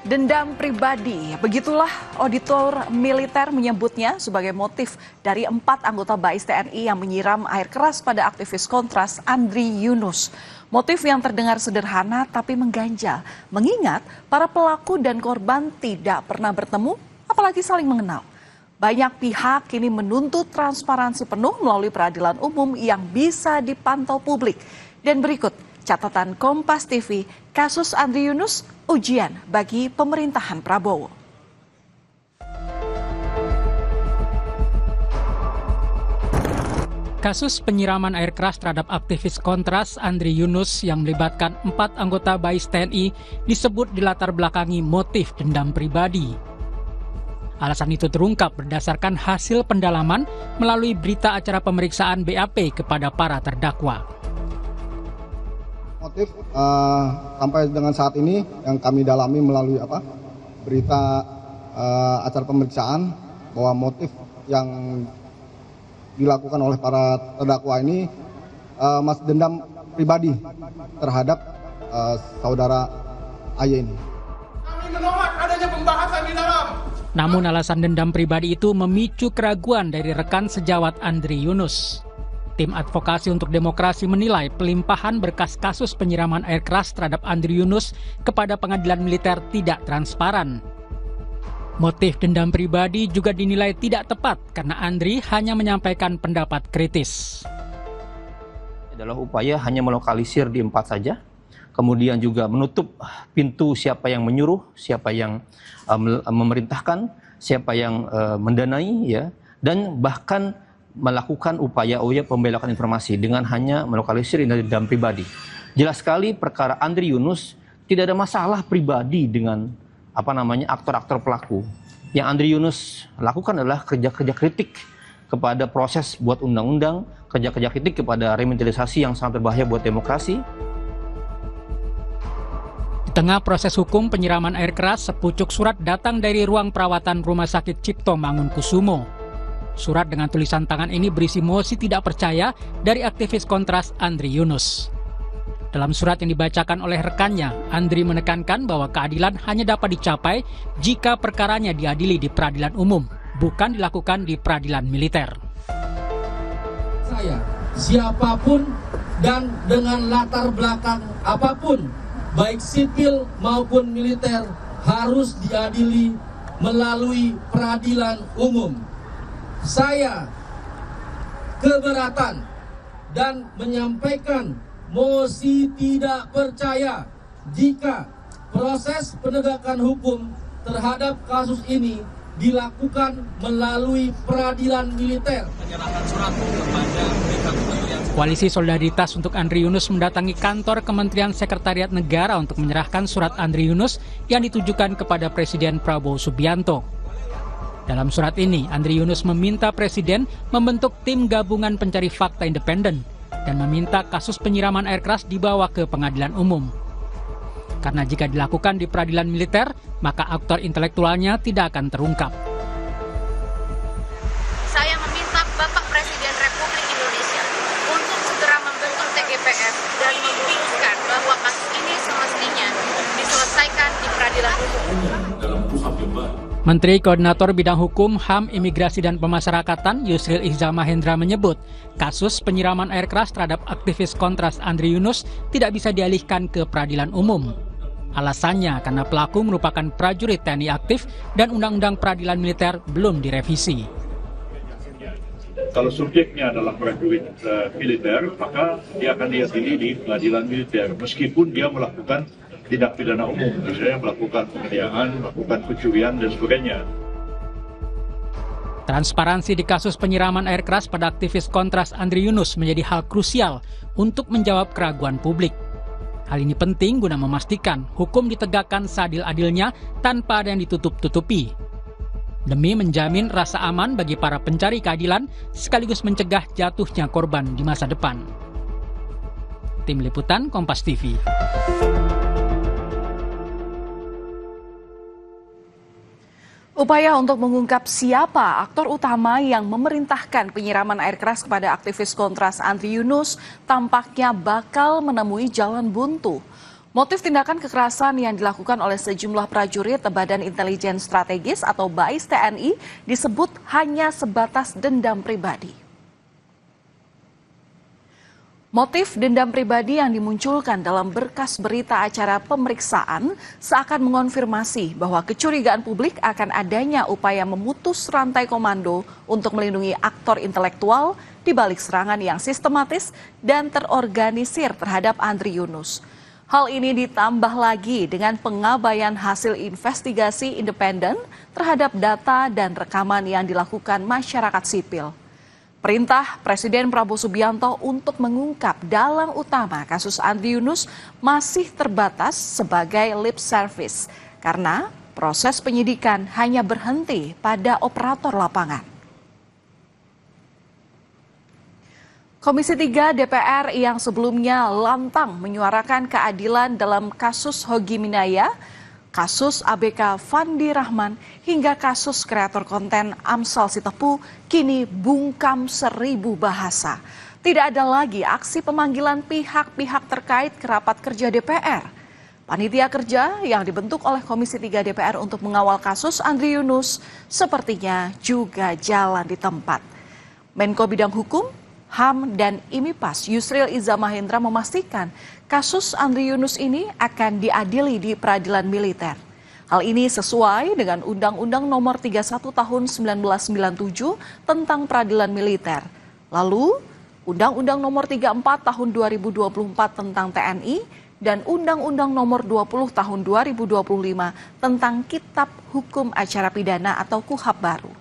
Dendam pribadi, begitulah auditor militer menyebutnya sebagai motif dari 4 anggota BAIS TNI yang menyiram air keras pada aktivis Kontras Andri Yunus. Motif yang terdengar sederhana tapi mengganjal, mengingat para pelaku dan korban tidak pernah bertemu, apalagi saling mengenal. Banyak pihak kini menuntut transparansi penuh melalui peradilan umum yang bisa dipantau publik. Dan berikut catatan Kompas TV, kasus Andri Yunus ujian bagi pemerintahan Prabowo. Kasus penyiraman air keras terhadap aktivis Kontras Andri Yunus yang melibatkan 4 anggota BAIS TNI disebut dilatar belakangi motif dendam pribadi. Alasan itu terungkap berdasarkan hasil pendalaman melalui berita acara pemeriksaan BAP kepada para terdakwa. Motif sampai dengan saat ini yang kami dalami melalui berita acara pemeriksaan bahwa motif yang dilakukan oleh para terdakwa ini masih dendam pribadi terhadap saudara AY ini. Kami menolak adanya pembahasan di dalam. Namun alasan dendam pribadi itu memicu keraguan dari rekan sejawat Andri Yunus. Tim Advokasi untuk Demokrasi menilai pelimpahan berkas kasus penyiraman air keras terhadap Andri Yunus kepada pengadilan militer tidak transparan. Motif dendam pribadi juga dinilai tidak tepat karena Andri hanya menyampaikan pendapat kritis. Adalah upaya hanya melokalisir di 4 saja, kemudian juga menutup pintu siapa yang menyuruh, siapa yang memerintahkan, siapa yang mendanai, ya, dan bahkan melakukan upaya pembelokan informasi dengan hanya melokalisir dendam pribadi. Jelas sekali perkara Andri Yunus tidak ada masalah pribadi dengan aktor-aktor pelaku. Yang Andri Yunus lakukan adalah kerja-kerja kritik kepada proses buat undang-undang, kerja-kerja kritik kepada revitalisasi yang sangat berbahaya buat demokrasi. Di tengah proses hukum penyiraman air keras, sepucuk surat datang dari ruang perawatan Rumah Sakit Cipto Mangunkusumo. Surat dengan tulisan tangan ini berisi mosi tidak percaya dari aktivis Kontras Andri Yunus. Dalam surat yang dibacakan oleh rekannya, Andri menekankan bahwa keadilan hanya dapat dicapai jika perkaranya diadili di peradilan umum, bukan dilakukan di peradilan militer. Saya, siapapun dan dengan latar belakang apapun, baik sipil maupun militer, harus diadili melalui peradilan umum. Saya keberatan dan menyampaikan mosi tidak percaya jika proses penegakan hukum terhadap kasus ini dilakukan melalui peradilan militer. Koalisi Solidaritas untuk Andri Yunus mendatangi kantor Kementerian Sekretariat Negara untuk menyerahkan surat Andri Yunus yang ditujukan kepada Presiden Prabowo Subianto. Dalam surat ini, Andri Yunus meminta Presiden membentuk tim gabungan pencari fakta independen dan meminta kasus penyiraman air keras dibawa ke pengadilan umum. Karena jika dilakukan di peradilan militer, maka aktor intelektualnya tidak akan terungkap. Saya meminta Bapak Presiden Republik Indonesia untuk segera membentuk TGPF dan memutuskan bahwa kasus ini semestinya diselesaikan di peradilan umum. Menteri Koordinator Bidang Hukum, HAM, Imigrasi dan Pemasyarakatan Yusril Iza Mahendra menyebut kasus penyiraman air keras terhadap aktivis Kontras Andri Yunus tidak bisa dialihkan ke peradilan umum. Alasannya karena pelaku merupakan prajurit TNI aktif dan Undang-Undang Peradilan Militer belum direvisi. Kalau subjeknya adalah prajurit militer, maka dia akan diadili di pengadilan militer meskipun dia melakukan tindak pidana umum, misalnya melakukan penganiayaan, melakukan pencurian dan sebagainya. Transparansi di kasus penyiraman air keras pada aktivis Kontras Andri Yunus menjadi hal krusial untuk menjawab keraguan publik. Hal ini penting guna memastikan hukum ditegakkan seadil-adilnya tanpa ada yang ditutup-tutupi. Demi menjamin rasa aman bagi para pencari keadilan sekaligus mencegah jatuhnya korban di masa depan. Tim Liputan Kompas TV. Upaya untuk mengungkap siapa aktor utama yang memerintahkan penyiraman air keras kepada aktivis Kontras Andri Yunus tampaknya bakal menemui jalan buntu. Motif tindakan kekerasan yang dilakukan oleh sejumlah prajurit Badan Intelijen Strategis atau BAIS TNI disebut hanya sebatas dendam pribadi. Motif dendam pribadi yang dimunculkan dalam berkas berita acara pemeriksaan seakan mengonfirmasi bahwa kecurigaan publik akan adanya upaya memutus rantai komando untuk melindungi aktor intelektual di balik serangan yang sistematis dan terorganisir terhadap Andri Yunus. Hal ini ditambah lagi dengan pengabaian hasil investigasi independen terhadap data dan rekaman yang dilakukan masyarakat sipil. Perintah Presiden Prabowo Subianto untuk mengungkap dalang utama kasus Andri Yunus masih terbatas sebagai lip service karena proses penyidikan hanya berhenti pada operator lapangan. Komisi 3 DPR yang sebelumnya lantang menyuarakan keadilan dalam kasus Hogi Minaya, kasus ABK Fandi Rahman, hingga kasus kreator konten Amsal Sitepu kini bungkam 1000 bahasa. Tidak ada lagi aksi pemanggilan pihak-pihak terkait ke rapat kerja DPR. Panitia kerja yang dibentuk oleh Komisi 3 DPR untuk mengawal kasus Andri Yunus sepertinya juga jalan di tempat. Menko Bidang Hukum, HAM dan IMIPAS Yusril Iza Mahendra memastikan kasus Andri Yunus ini akan diadili di peradilan militer. Hal ini sesuai dengan Undang-Undang Nomor 31 Tahun 1997 tentang peradilan militer. Lalu, Undang-Undang Nomor 34 Tahun 2024 tentang TNI dan Undang-Undang Nomor 20 Tahun 2025 tentang Kitab Hukum Acara Pidana atau KUHAP baru.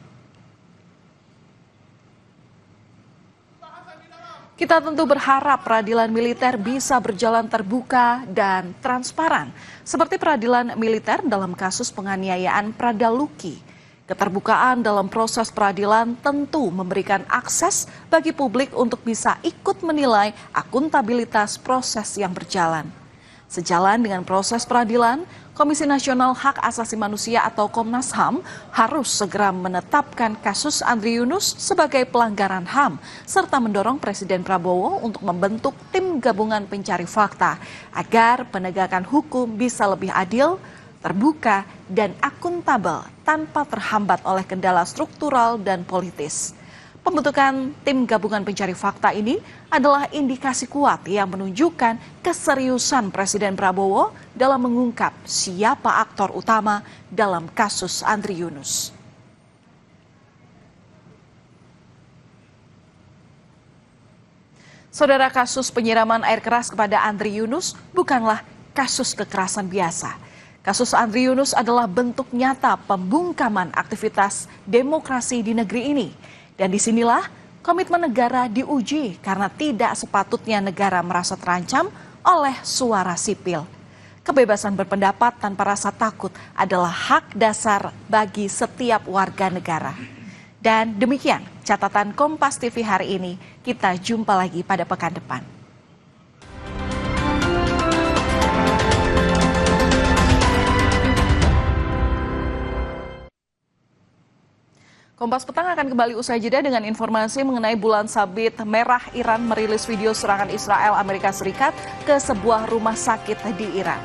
Kita tentu berharap peradilan militer bisa berjalan terbuka dan transparan, seperti peradilan militer dalam kasus penganiayaan Pradaluki. Keterbukaan dalam proses peradilan tentu memberikan akses bagi publik untuk bisa ikut menilai akuntabilitas proses yang berjalan. Sejalan dengan proses peradilan, Komisi Nasional Hak Asasi Manusia atau Komnas HAM harus segera menetapkan kasus Andri Yunus sebagai pelanggaran HAM serta mendorong Presiden Prabowo untuk membentuk tim gabungan pencari fakta agar penegakan hukum bisa lebih adil, terbuka, dan akuntabel tanpa terhambat oleh kendala struktural dan politis. Pembentukan tim gabungan pencari fakta ini adalah indikasi kuat yang menunjukkan keseriusan Presiden Prabowo dalam mengungkap siapa aktor utama dalam kasus Andri Yunus. Saudara, kasus penyiraman air keras kepada Andri Yunus bukanlah kasus kekerasan biasa. Kasus Andri Yunus adalah bentuk nyata pembungkaman aktivitas demokrasi di negeri ini. Dan disinilah komitmen negara diuji karena tidak sepatutnya negara merasa terancam oleh suara sipil. Kebebasan berpendapat tanpa rasa takut adalah hak dasar bagi setiap warga negara. Dan demikian catatan Kompas TV hari ini. Kita jumpa lagi pada pekan depan. Kompas Petang akan kembali usai jeda dengan informasi mengenai bulan sabit merah. Iran merilis video serangan Israel Amerika Serikat ke sebuah rumah sakit di Iran.